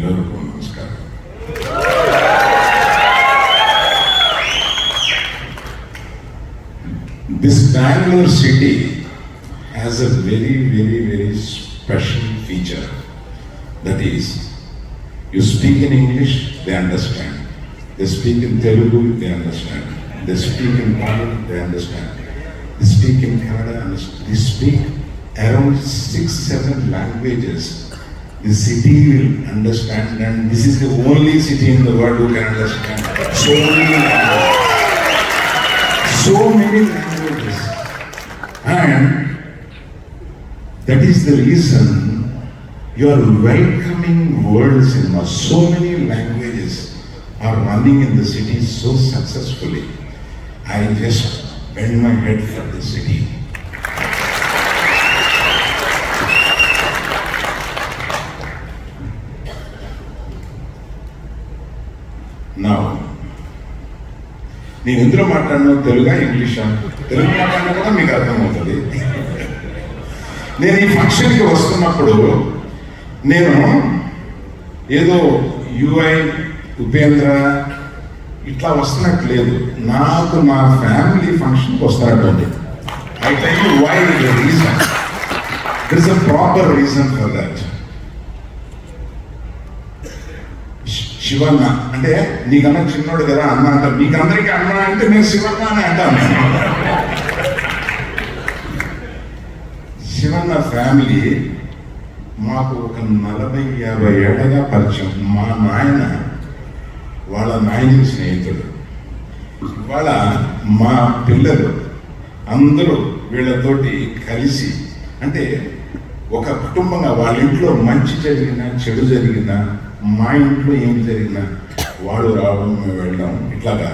ಎಲ್ಲರಿಗೂ ನಮಸ್ಕಾರ. This Bangalore city has a very, very, very special feature. That is, you speak in English, they understand. They speak in Telugu, they understand. They speak in Tamil, they understand. They speak in Kannada, they speak around 6-7 languages. The city will understand, and this is the only city in the world who can understand so many languages. So many languages. And that is the reason you are welcoming world cinema. So many languages are running in the city so successfully. I just bend my head for the city. Now, నేను ఎందులో మాట్లాడినా తెలుగా ఇంగ్లీషా? తెలుగు మాట్లాడినా కూడా మీకు అర్థమవుతుంది. నేను ఈ ఫంక్షన్కి వస్తున్నప్పుడు నేను ఏదో యుఐ ఉపేంద్ర ఇట్లా వస్తున్నట్టు లేదు, నాకు మా ఫ్యామిలీ ఫంక్షన్కి వస్తున్నట్టుంది. I tell you why the reason. There is a proper reason for that. Shivanna అంటే నీకన్నా చిన్నోడు కదా అన్న అంటారు, మీకందరికీ అన్న అంటే నేను శివన్న అని అంటాను. శివన్న ఫ్యామిలీ మాకు ఒక 40-50 ఏళ్ళగా పరిచయం. మా నాయన వాళ్ళ నాయన స్నేహితుడు. వాళ్ళ మా పిల్లలు అందరూ వీళ్ళతోటి కలిసి, అంటే ఒక కుటుంబంగా వాళ్ళ ఇంట్లో మంచి జరిగినా చెడు జరిగినా, మా ఇంట్లో ఏం జరిగినా వాడు రావడం మేము వెళ్ళడం, ఇట్లాగా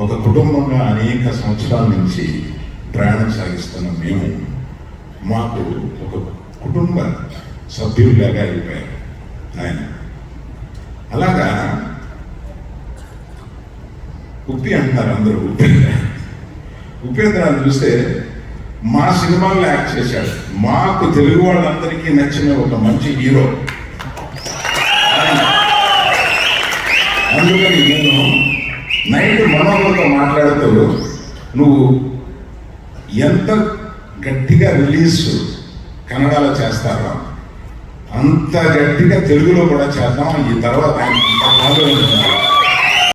ఒక కుటుంబంగా అనేక సంవత్సరాల నుంచి ప్రయాణం సాగిస్తున్నాం. మేము మాకు ఒక కుటుంబ సభ్యుల్లాగా అయిపోయారు ఆయన. అలాగా ఉప్పి అంటున్నారు అందరూ. ఉపేంద్రాన్ని చూస్తే మా సినిమాల్లో యాక్ట్ చేశాడు. మాకు తెలుగు వాళ్ళందరికీ నచ్చిన ఒక మంచి హీరో. అందుకని నేను నైట్ మనోహర్తో మాట్లాడుతూ, నువ్వు ఎంత గట్టిగా రిలీజ్ కన్నడలో చేస్తారో అంత గట్టిగా తెలుగులో కూడా చేద్దాం. ఈ తర్వాత ఆయన